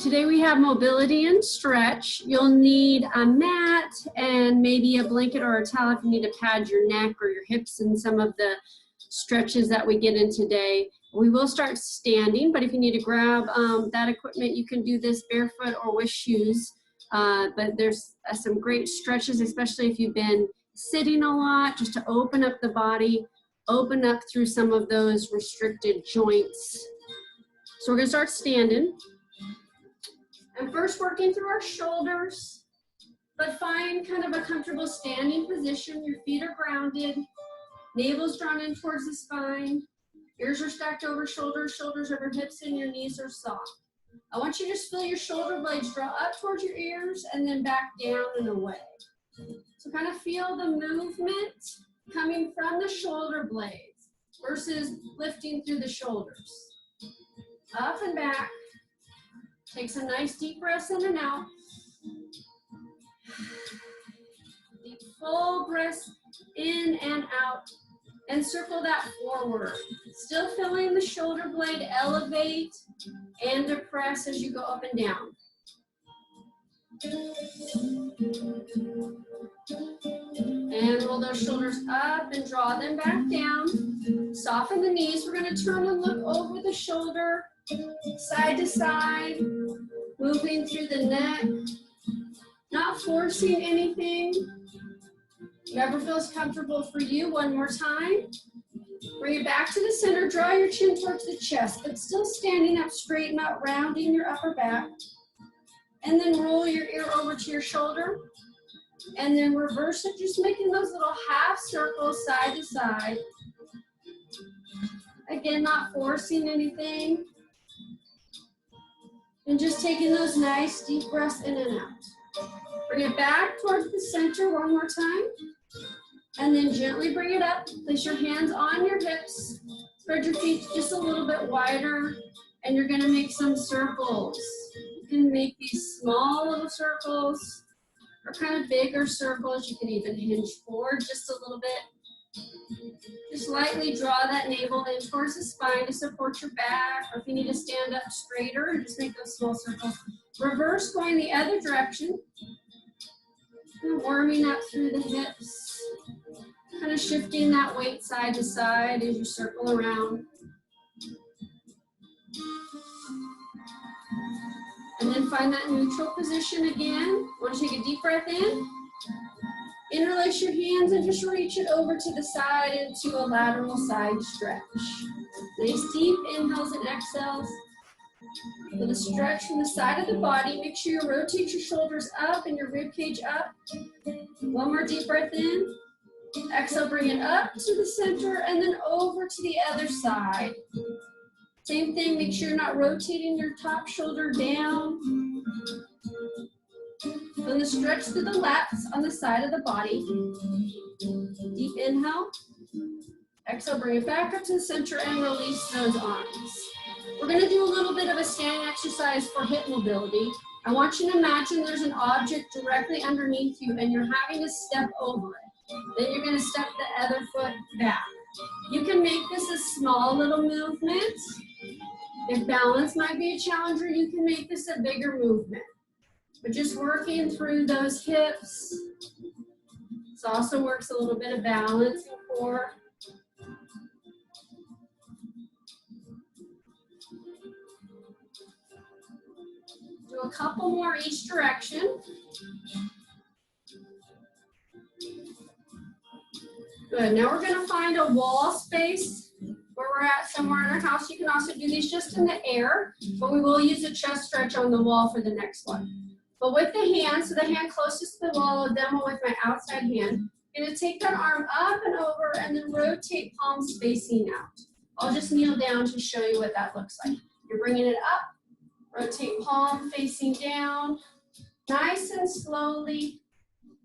Today we have mobility and stretch. You'll need a mat and maybe a blanket or a towel if you need to pad your neck or your hips and some of the stretches that we get in today. We will start standing, but if you need to grab that equipment, you can do this barefoot or with shoes. But there's some great stretches, especially if you've been sitting a lot, just to open up the body, open up through some of those restricted joints. So we're gonna start standing. And first working through our shoulders, but find kind of a comfortable standing position. Your feet are grounded, navel's drawn in towards the spine, ears are stacked over shoulders, shoulders over hips, and your knees are soft. I want you to just feel your shoulder blades draw up towards your ears and then back down and away. So kind of feel the movement coming from the shoulder blades versus lifting through the shoulders. Up and back. Take some nice deep breaths in and out. Deep full breaths in and out. And circle that forward. Still feeling the shoulder blade elevate and depress as you go up and down. And roll those shoulders up and draw them back down. Soften the knees. We're going to turn and look over the shoulder, side to side, moving through the neck, not forcing anything. Whatever feels comfortable for you. One more time. Bring it back to the center. Draw your chin towards the chest, but still standing up straight, not rounding your upper back. And then roll your ear over to your shoulder. And then reverse it, just making those little half circles side to side. Again, not forcing anything. And just taking those nice deep breaths in and out. Bring it back towards the center one more time. And then gently bring it up. Place your hands on your hips. Spread your feet just a little bit wider. And you're going to make some circles. You can make these small little circles or kind of bigger circles. You can even hinge forward just a little bit. Just lightly draw that navel in towards the spine to support your back, or if you need to stand up straighter, just make those small circles. Reverse going the other direction. And warming up through the hips. Kind of shifting that weight side to side as you circle around. And then find that neutral position again. Want to take a deep breath in. Interlace your hands and just reach it over to the side into a lateral side stretch. Nice deep inhales and exhales. For the stretch from the side of the body, make sure you rotate your shoulders up and your rib cage up. One more deep breath in. Exhale, bring it up to the center and then over to the other side. Same thing, make sure you're not rotating your top shoulder down. Feel the stretch through the lats on the side of the body. Deep inhale. Exhale, bring it back up to the center and release those arms. We're going to do a little bit of a standing exercise for hip mobility. I want you to imagine there's an object directly underneath you and you're having to step over it. Then you're going to step the other foot back. You can make this a small little movement. If balance might be a challenge, or you can make this a bigger movement. But just working through those hips. This also works a little bit of balance and core. Do a couple more each direction. Good, now we're gonna find a wall space where we're at somewhere in our house. You can also do these just in the air, but we will use a chest stretch on the wall for the next one. But with the hand, so the hand closest to the wall, I'll demo with my outside hand. I'm gonna take that arm up and over and then rotate palms facing out. I'll just kneel down to show you what that looks like. You're bringing it up, rotate palm facing down, nice and slowly,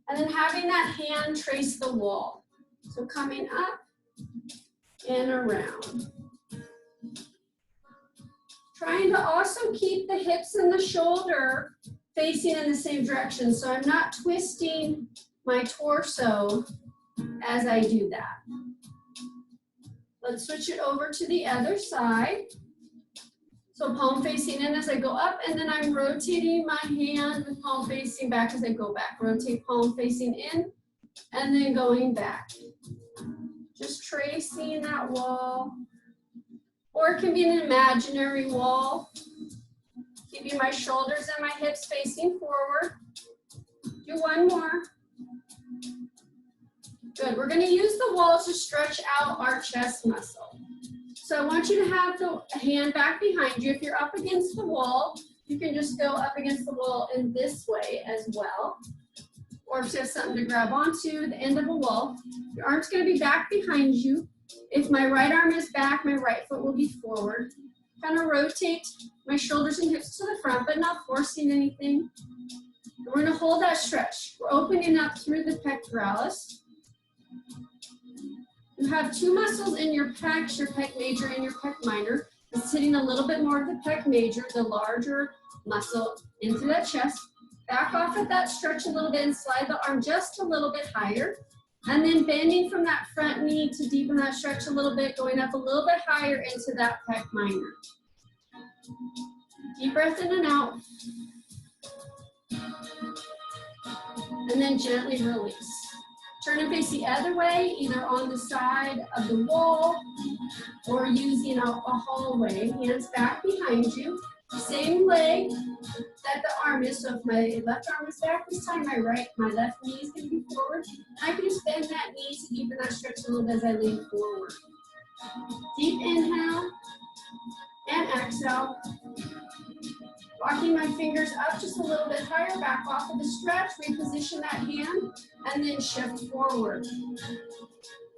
and then having that hand trace the wall. So coming up and around. Trying to also keep the hips and the shoulder facing in the same direction, so I'm not twisting my torso as I do that. Let's switch it over to the other side. So palm facing in as I go up, and then I'm rotating my hand with palm facing back as I go back. Rotate palm facing in, and then going back. Just tracing that wall. Or it can be an imaginary wall. Keeping my shoulders and my hips facing forward. Do one more. Good, we're gonna use the wall to stretch out our chest muscle. So I want you to have the hand back behind you. If you're up against the wall, you can just go up against the wall in this way as well. Or if you have something to grab onto, the end of a wall. Your arm's gonna be back behind you. If my right arm is back, my right foot will be forward. Kind of rotate my shoulders and hips to the front, but not forcing anything. And we're gonna hold that stretch. We're opening up through the pectoralis. You have two muscles in your pecs, your pec major and your pec minor. It's hitting a little bit more of the pec major, the larger muscle, into that chest. Back off at that stretch a little bit and slide the arm just a little bit higher. And then bending from that front knee to deepen that stretch a little bit, going up a little bit higher into that pec minor. Deep breath in and out. And then gently release. Turn and face the other way, either on the side of the wall or using a hallway. Hands back behind you. Same leg that the arm is. So if my left arm is back this time, my left knee is going to be forward. I can just bend that knee to deepen that stretch a little bit as I lean forward. Deep inhale and exhale. Walking my fingers up just a little bit higher, back off of the stretch, reposition that hand, and then shift forward.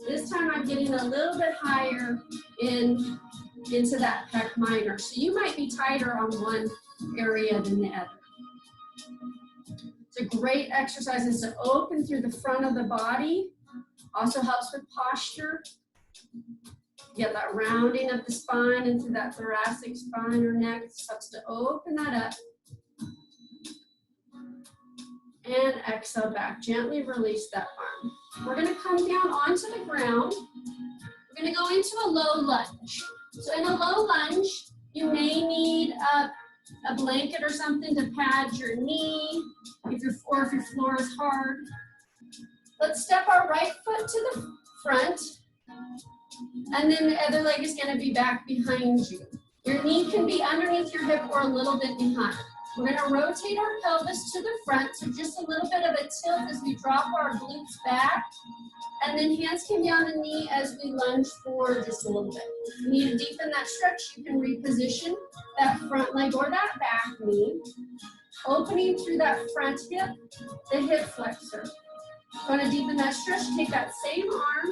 This time I'm getting a little bit higher into that pec minor. So you might be tighter on one area than the other. It's a great exercise. It's to open through the front of the body. Also helps with posture. Get that rounding of the spine into that thoracic spine or neck. It helps to open that up. And exhale back. Gently release that arm. We're going to come down onto the ground. We're going to go into a low lunge. So in a low lunge, you may need a blanket or something to pad your knee, if your floor is hard. Let's step our right foot to the front. And then the other leg is going to be back behind you. Your knee can be underneath your hip or a little bit behind. We're going to rotate our pelvis to the front, so just a little bit of a tilt as we drop our glutes back. And then hands can be on the knee as we lunge forward just a little bit. If you need to deepen that stretch, you can reposition that front leg or that back knee. Opening through that front hip, the hip flexor. Want to deepen that stretch, take that same arm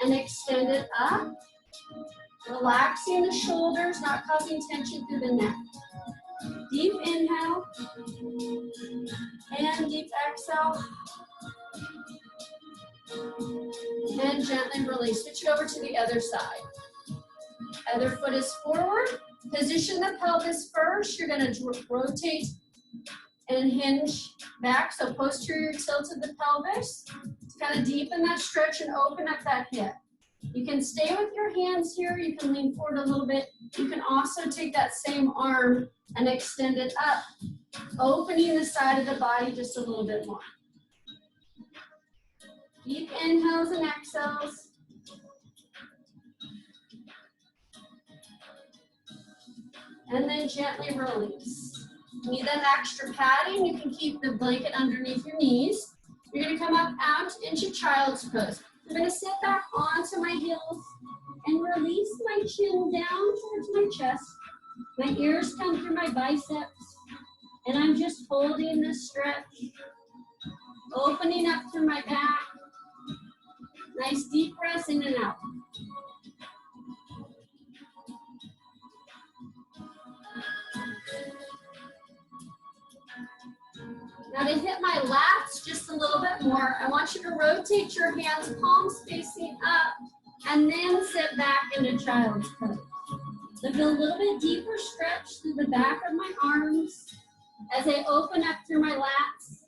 and extend it up, relaxing the shoulders, not causing tension through the neck. Deep inhale and deep exhale. And gently release. Switch it over to the other side. Other foot is forward. Position the pelvis first. You're going to rotate and hinge back, so posterior tilt of the pelvis. To kind of deepen that stretch and open up that hip. You can stay with your hands here. You can lean forward a little bit. You can also take that same arm and extend it up, opening the side of the body just a little bit more. Deep inhales and exhales. And then gently release. Need that extra padding, you can keep the blanket underneath your knees. You're going to come up out into child's pose. I'm going to sit back onto my heels and release my chin down towards my chest. My ears come through my biceps, and I'm just holding this stretch, opening up through my back. Nice deep breaths in and out. Now to hit my lats just a little bit more, I want you to rotate your hands, palms facing up, and then sit back into child's pose. So feel a little bit deeper stretch through the back of my arms as I open up through my lats.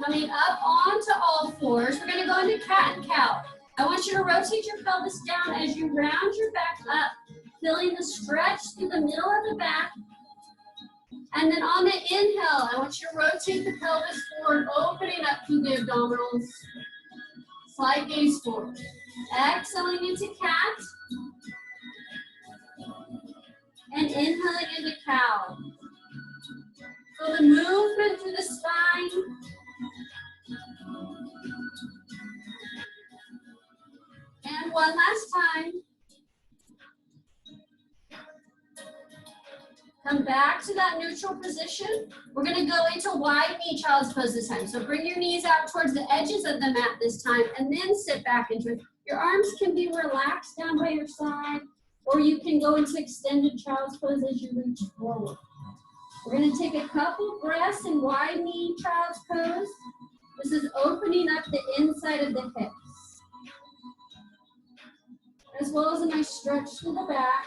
Coming up onto all fours, we're gonna go into cat and cow. I want you to rotate your pelvis down as you round your back up, feeling the stretch through the middle of the back. And then on the inhale, I want you to rotate the pelvis forward, opening up through the abdominals. Slight gaze forward. Exhaling into cat. And inhaling into cow. Feel the movement through the spine. And one last time. Come back to that neutral position. We're gonna go into wide knee child's pose this time. So bring your knees out towards the edges of the mat this time and then sit back into it. Your arms can be relaxed down by your side, or you can go into extended child's pose as you reach forward. We're gonna take a couple breaths in wide knee child's pose. This is opening up the inside of the hips, as well as a nice stretch through the back.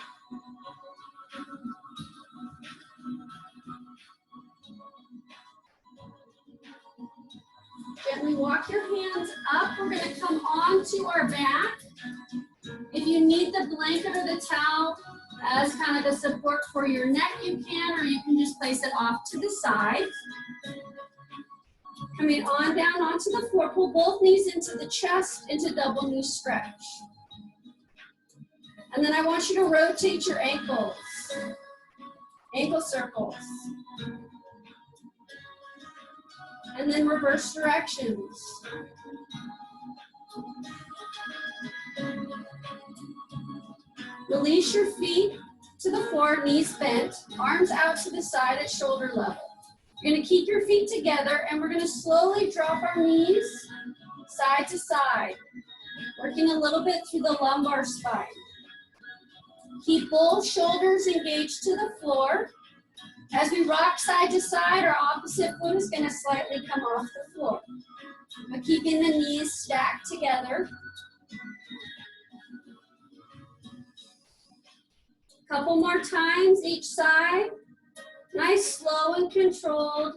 Gently walk your hands up. We're gonna come onto our back. If you need the blanket or the towel as kind of a support for your neck, you can, or you can just place it off to the side. Coming on down onto the floor, pull both knees into the chest, into double knee stretch. And then I want you to rotate your ankles, ankle circles. And then reverse directions. Release your feet to the floor, knees bent, arms out to the side at shoulder level. You're gonna keep your feet together and we're gonna slowly drop our knees side to side, working a little bit through the lumbar spine. Keep both shoulders engaged to the floor. As we rock side to side, our opposite foot is gonna slightly come off the floor. But keeping the knees stacked together. Couple more times each side. Nice, slow and controlled.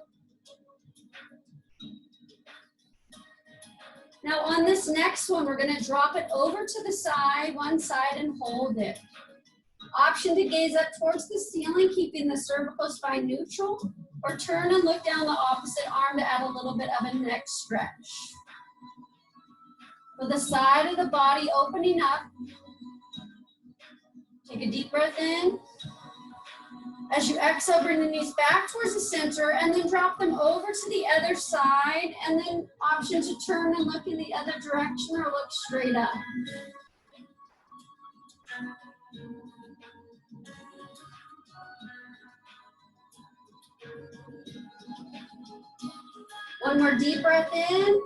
Now on this next one, we're gonna drop it over to the side, one side, and hold it. Option to gaze up towards the ceiling, keeping the cervical spine neutral, or turn and look down the opposite arm to add a little bit of a neck stretch. With the side of the body opening up, take a deep breath in. As you exhale, bring the knees back towards the center and then drop them over to the other side, and then option to turn and look in the other direction or look straight up. One more deep breath in.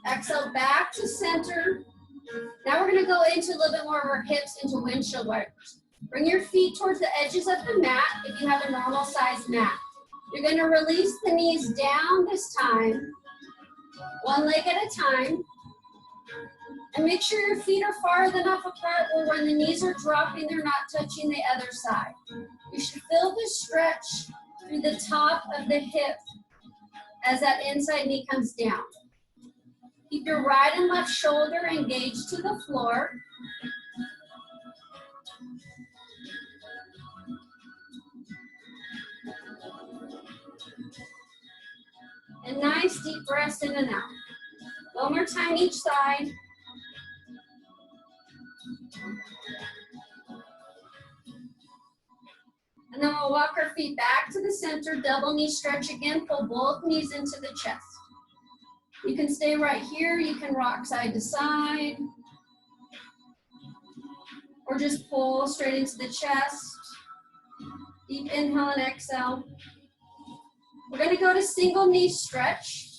Exhale back to center. Now we're going to go into a little bit more of our hips into windshield wipers. Bring your feet towards the edges of the mat if you have a normal size mat. You're going to release the knees down this time, one leg at a time. And make sure your feet are far enough apart where when the knees are dropping, they're not touching the other side. You should feel the stretch through the top of the hip as that inside knee comes down. Keep your right and left shoulder engaged to the floor. And nice deep breaths in and out. One more time each side. And then we'll walk our feet back to the center, double knee stretch again, pull both knees into the chest. You can stay right here, you can rock side to side, or just pull straight into the chest. Deep inhale and exhale. We're gonna go to single knee stretch.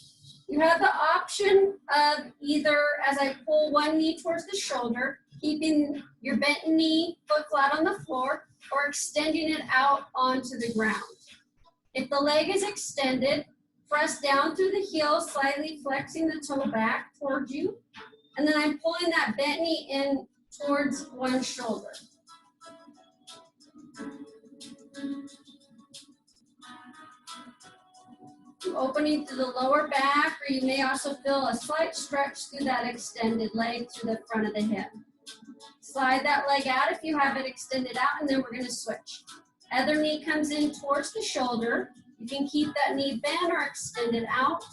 You have the option of either, as I pull one knee towards the shoulder, keeping your bent knee, foot flat on the floor, or extending it out onto the ground. If the leg is extended, press down through the heel, slightly flexing the toe back towards you. And then I'm pulling that bent knee in towards one shoulder. Opening through the lower back, or you may also feel a slight stretch through that extended leg through the front of the hip. Slide that leg out if you have it extended out, and then we're going to switch. Other knee comes in towards the shoulder. You can keep that knee bent or extended out.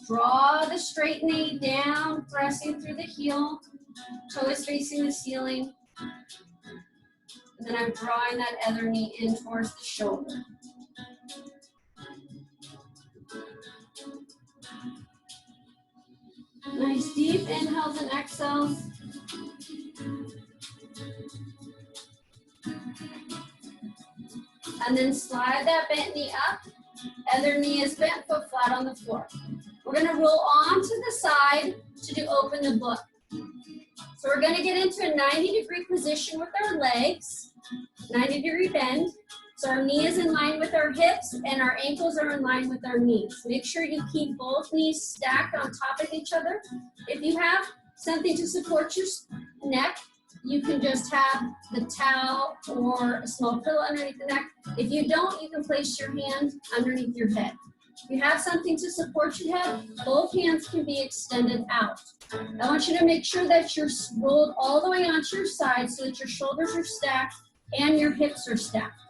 Draw the straight knee down, pressing through the heel. Toe is facing the ceiling. And then I'm drawing that other knee in towards the shoulder. Nice deep inhales and exhales. And then slide that bent knee up. Other knee is bent, foot flat on the floor. We're going to roll on to the side to do open the book. So we're going to get into a 90-degree position with our legs, 90-degree bend. So our knee is in line with our hips and our ankles are in line with our knees. Make sure you keep both knees stacked on top of each other. If you have something to support your neck, you can just have the towel or a small pillow underneath the neck. If you don't, you can place your hand underneath your head. If you have something to support your head, both hands can be extended out. I want you to make sure that you're rolled all the way onto your side so that your shoulders are stacked and your hips are stacked.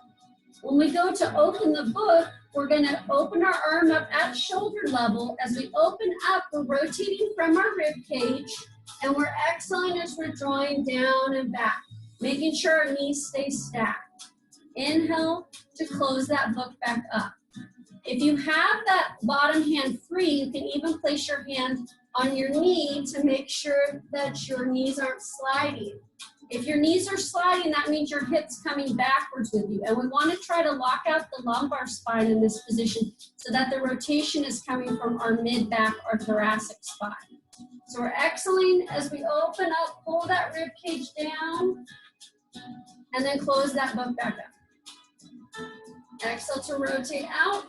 When we go to open the book, we're going to open our arm up at shoulder level. As we open up, we're rotating from our rib cage, and we're exhaling as we're drawing down and back, making sure our knees stay stacked. Inhale to close that book back up. If you have that bottom hand free, you can even place your hand on your knee to make sure that your knees aren't sliding. If your knees are sliding, that means your hips coming backwards with you. And we want to try to lock out the lumbar spine in this position so that the rotation is coming from our mid-back or thoracic spine. So we're exhaling as we open up, pull that rib cage down, and then close that book back up. Exhale to rotate out.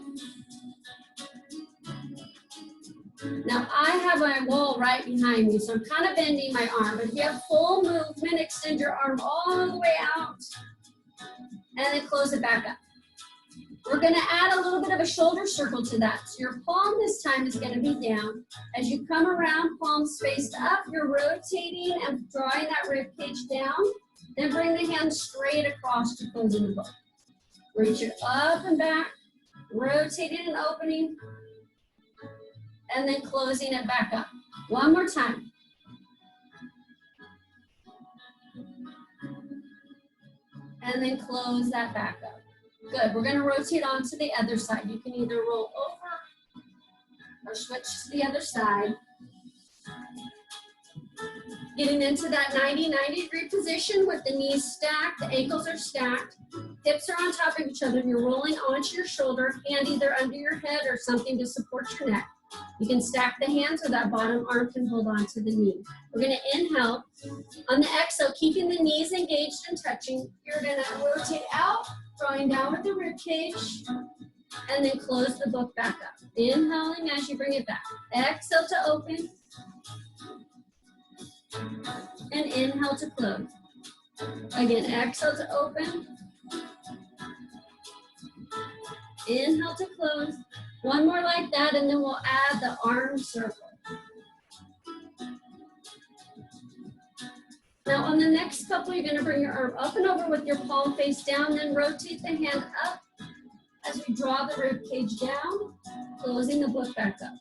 Now I have my wall right behind me, so I'm kind of bending my arm. But if you have full movement, extend your arm all the way out, and then close it back up. We're going to add a little bit of a shoulder circle to that. So your palm this time is going to be down. As you come around, palms faced up, you're rotating and drawing that rib cage down. Then bring the hand straight across to closing the book. Reach it up and back, rotating and opening, and then closing it back up. One more time. And then close that back up. Good, we're gonna rotate on to the other side. You can either roll over or switch to the other side. Getting into that 90-degree position with the knees stacked, the ankles are stacked, hips are on top of each other, and you're rolling onto your shoulder, hand either under your head or something to support your neck. You can stack the hands or that bottom arm can hold on to the knee. We're going to inhale. On the exhale, keeping the knees engaged and touching, you're going to rotate out, drawing down with the rib cage, and then close the book back up. Inhaling as you bring it back. Exhale to open, and inhale to close. Again, exhale to open, inhale to close. One more like that, and then we'll add the arm circle. Now on the next couple, you're gonna bring your arm up and over with your palm face down, then rotate the hand up as we draw the rib cage down, closing the book back up.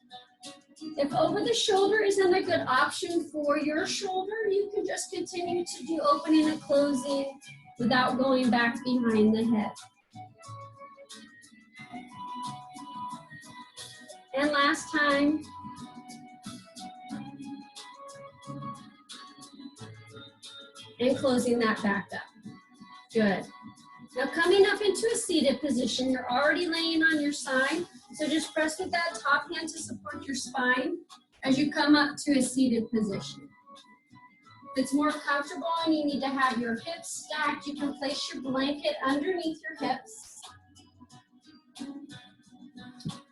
If over the shoulder isn't a good option for your shoulder, you can just continue to do opening and closing without going back behind the head. And last time. And closing that back up. Good. Now coming up into a seated position, you're already laying on your side, so just press with that top hand to support your spine as you come up to a seated position. If it's more comfortable and you need to have your hips stacked, you can place your blanket underneath your hips,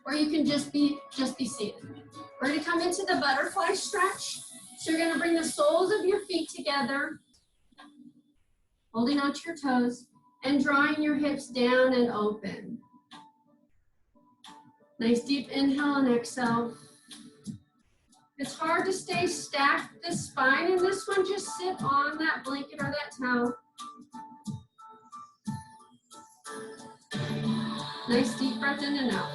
or you can just be seated. We're going to come into the butterfly stretch. So you're going to bring the soles of your feet together, holding onto your toes, and drawing your hips down and open. Nice deep inhale and exhale. It's hard to stay stacked the spine in this one. Just sit on that blanket or that towel. Nice deep breath in and out.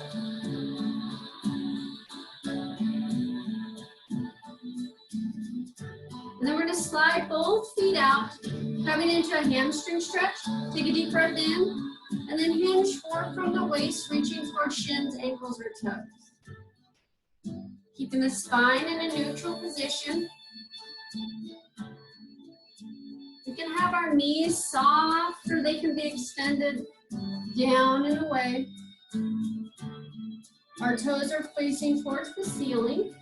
And then we're going to slide both feet out, coming into a hamstring stretch. Take a deep breath in, and then hinge forward from the waist, reaching towards shins, ankles, or toes. Keeping the spine in a neutral position. We can have our knees soft, or they can be extended down and away. Our toes are facing towards the ceiling.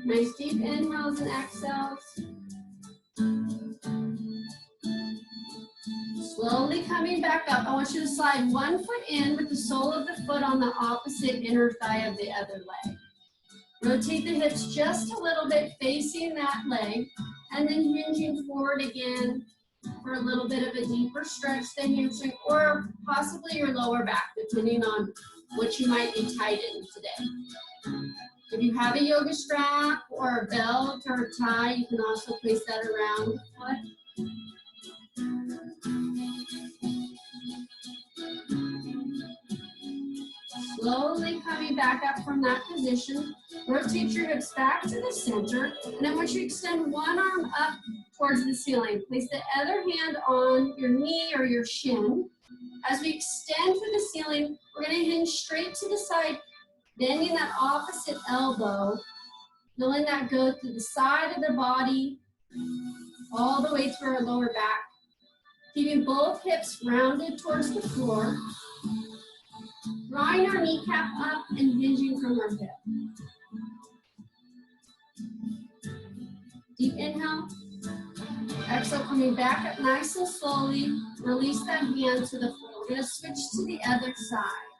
Nice deep inhales and exhales. Slowly coming back up. I want you to slide one foot in with the sole of the foot on the opposite inner thigh of the other leg. Rotate the hips just a little bit facing that leg, and then hinging forward again for a little bit of a deeper stretch, the hamstring, or possibly your lower back, depending on what you might be tight in today. If you have a yoga strap or a belt or a tie, you can also place that around the foot. Slowly coming back up from that position. Rotate your hips back to the center, and I want you to extend one arm up towards the ceiling. Place the other hand on your knee or your shin. As we extend to the ceiling, we're going to hinge straight to the side, bending that opposite elbow, letting that go through the side of the body, all the way through our lower back. Keeping both hips rounded towards the floor. Drawing our kneecap up and hinging from our hip. Deep inhale. Exhale, coming back up nice and slowly. Release that hand to the floor. We're going to switch to the other side.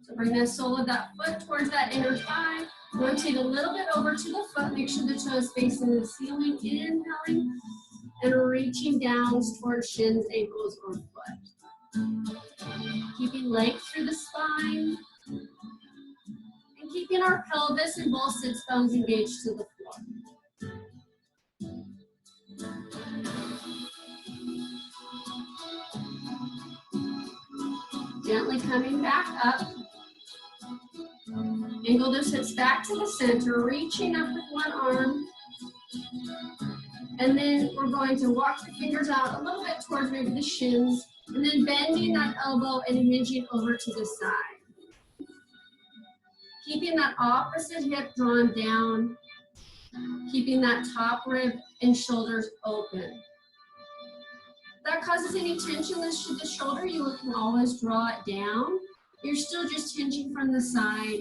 So bring that sole of that foot towards that inner thigh. Rotate a little bit over to the foot. Make sure the toes facing the ceiling. Inhaling and reaching down towards shins, ankles, or foot. Keeping length through the spine. And keeping our pelvis and both sits bones engaged to the floor. Gently coming back up. Angle those hips back to the center, reaching up with one arm. And then we're going to walk the fingers out a little bit towards maybe the shins, and then bending that elbow and hinging over to the side. Keeping that opposite hip drawn down, keeping that top rib and shoulders open. If that causes any tension in the shoulder, you can always draw it down. You're still just hinging from the side,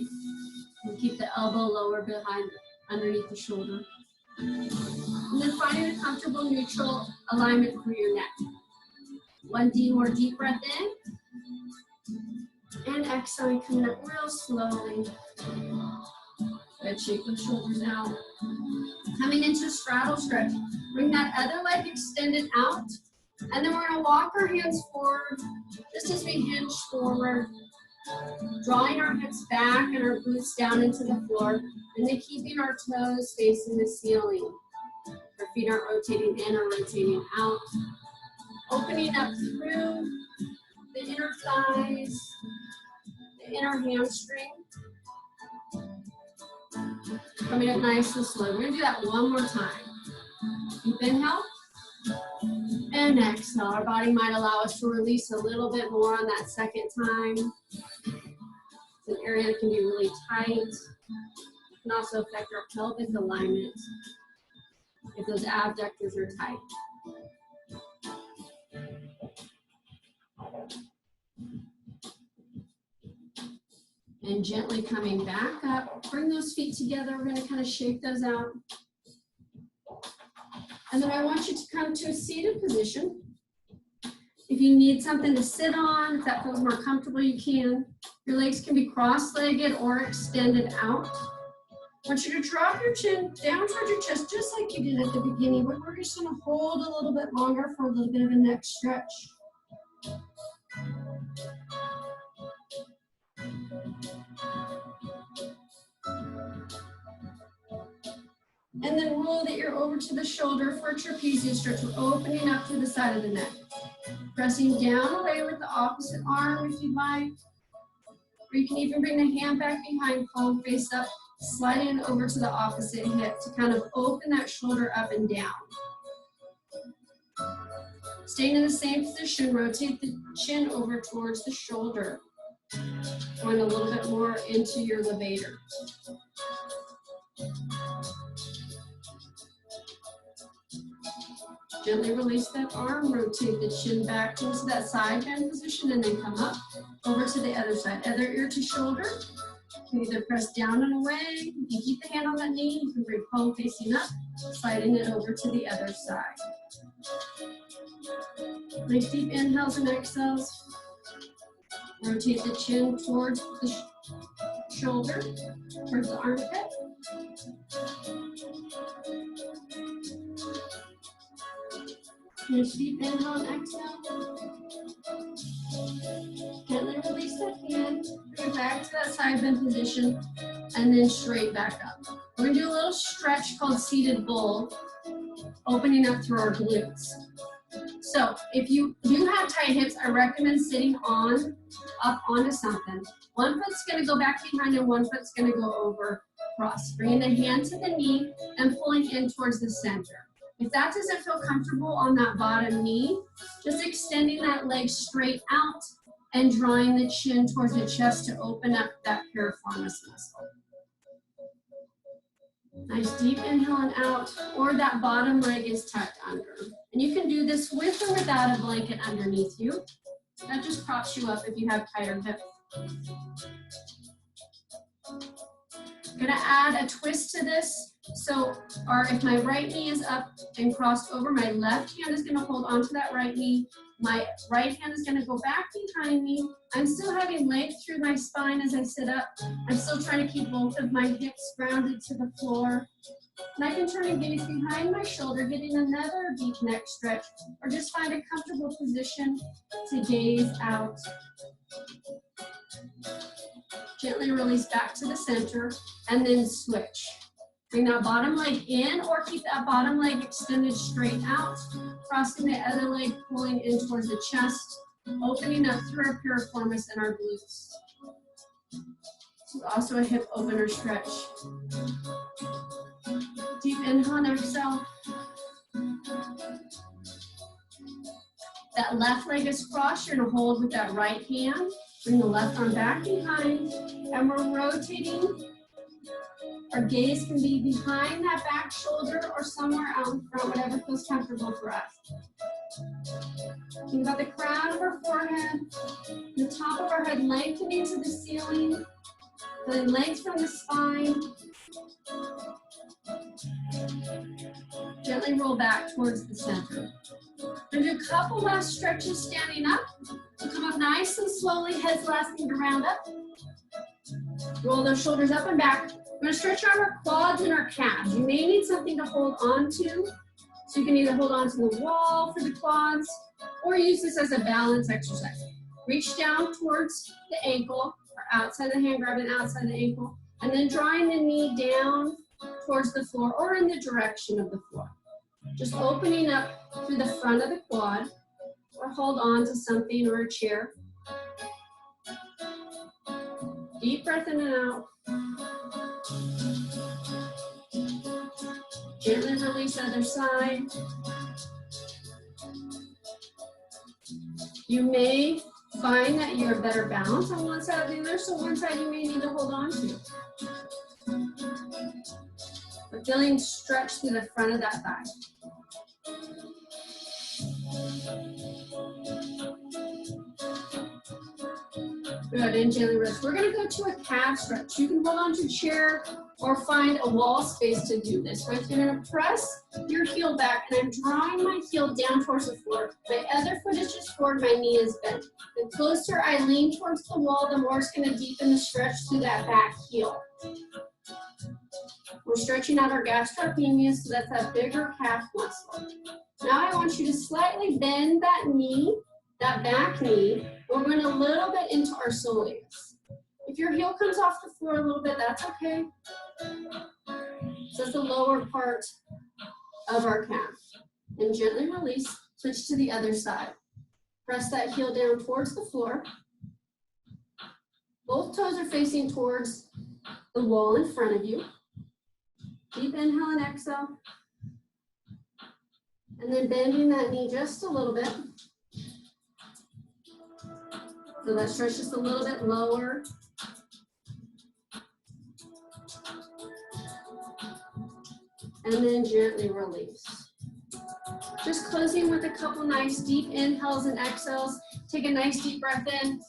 and keep the elbow lower behind, underneath the shoulder. And then finding a comfortable neutral alignment for your neck. One more deep breath in. And exhaling, coming up real slowly. Good, shake those shoulders out. Coming into straddle stretch. Bring that other leg extended out. And then we're going to walk our hands forward, just as we hinge forward. Drawing our hips back and our boots down into the floor. And then keeping our toes facing the ceiling. Our feet aren't rotating in or rotating out. Opening up through the inner thighs, the inner hamstring. Coming up nice and slow. We're going to do that one more time. Deep inhale. And exhale. Our body might allow us to release a little bit more on that second time. It's an area that can be really tight. It can also affect our pelvic alignment if those abductors are tight. And gently coming back up, bring those feet together. We're going to kind of shake those out. And then I want you to come to a seated position. If you need something to sit on, if that feels more comfortable, you can. Your legs can be cross-legged or extended out. I want you to drop your chin down towards your chest, just like you did at the beginning, but we're just going to hold a little bit longer for a little bit of a neck stretch. And then roll the ear over to the shoulder for a trapezius stretch. We're opening up to the side of the neck. Pressing down away with the opposite arm if you'd like. Or you can even bring the hand back behind, palm face up, sliding over to the opposite hip to kind of open that shoulder up and down. Staying in the same position, rotate the chin over towards the shoulder. Going a little bit more into your levator. Gently release that arm, rotate the chin back into that side bend position, and then come up over to the other side. Other ear to shoulder. You can either press down and away. You can keep the hand on that knee. You can bring palm facing up, sliding it over to the other side. Nice deep inhales and exhales. Rotate the chin towards the shoulder, towards the armpit. Nice deep inhale and exhale. Gently release that hand. Bring it back to that side bend position, and then straight back up. We're going to do a little stretch called seated bull, opening up through our glutes. So if you do have tight hips, I recommend sitting up onto something. One foot's going to go back behind and one foot's going to go over across. Bringing the hand to the knee and pulling in towards the center. If that doesn't feel comfortable on that bottom knee, just extending that leg straight out and drawing the chin towards the chest to open up that piriformis muscle. Nice deep inhale and out, or that bottom leg is tucked under. And you can do this with or without a blanket underneath you. That just props you up if you have tighter hips. I'm gonna add a twist to this. So, if my right knee is up and crossed over, my left hand is gonna hold onto that right knee. My right hand is gonna go back behind me. I'm still having length through my spine as I sit up. I'm still trying to keep both of my hips grounded to the floor. And I can turn and gaze behind my shoulder, getting another deep neck stretch, or just find a comfortable position to gaze out. Gently release back to the center, and then switch. Bring that bottom leg in, or keep that bottom leg extended straight out, crossing the other leg, pulling in towards the chest, opening up through our piriformis and our glutes. This is also a hip opener stretch. Deep inhale and exhale. That left leg is crossed. You're going to hold with that right hand. Bring the left arm back behind, and we're rotating. Our gaze can be behind that back shoulder or somewhere out in front, whatever feels comfortable for us. Think about the crown of our forehead, the top of our head lengthening to the ceiling, the legs from the spine. Gently roll back towards the center. We're going to do a couple last stretches standing up. So come up nice and slowly, heads lasting to round up. Roll those shoulders up and back. We're going to stretch out our quads and our calves. You may need something to hold on to. So you can either hold on to the wall for the quads or use this as a balance exercise. Reach down towards the ankle, or outside the hand, grabbing outside the ankle, and then drawing the knee down towards the floor or in the direction of the floor. Just opening up through the front of the quad, or hold on to something or a chair. Deep breath in and out. Gently release other side. You may find that you have better balance on one side or the other, so one side you may need to hold on to. But feeling stretch through the front of that thigh. Good, and gently rest. We're going to go to a calf stretch. You can hold on to a chair or find a wall space to do this. Right? You're going to press your heel back, and I'm drawing my heel down towards the floor. My other foot is just forward, my knee is bent. The closer I lean towards the wall, the more it's going to deepen the stretch through that back heel. We're stretching out our gastrocnemius, so that's that bigger calf muscle. Now I want you to slightly bend that knee that back knee. We're going a little bit into our soleus. If your heel comes off the floor a little bit, that's okay. So it's the lower part of our calf. And gently release, switch to the other side. Press that heel down towards the floor. Both toes are facing towards the wall in front of you. Deep inhale and exhale. And then bending that knee just a little bit. So that stretch just a little bit lower. And then gently release. Just closing with a couple nice deep inhales and exhales. Take a nice deep breath in.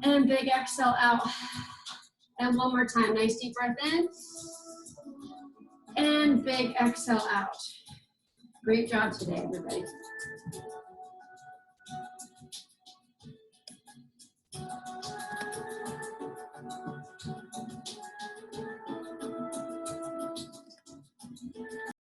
And big exhale out. And one more time, nice deep breath in. And big exhale out. Great job today, everybody.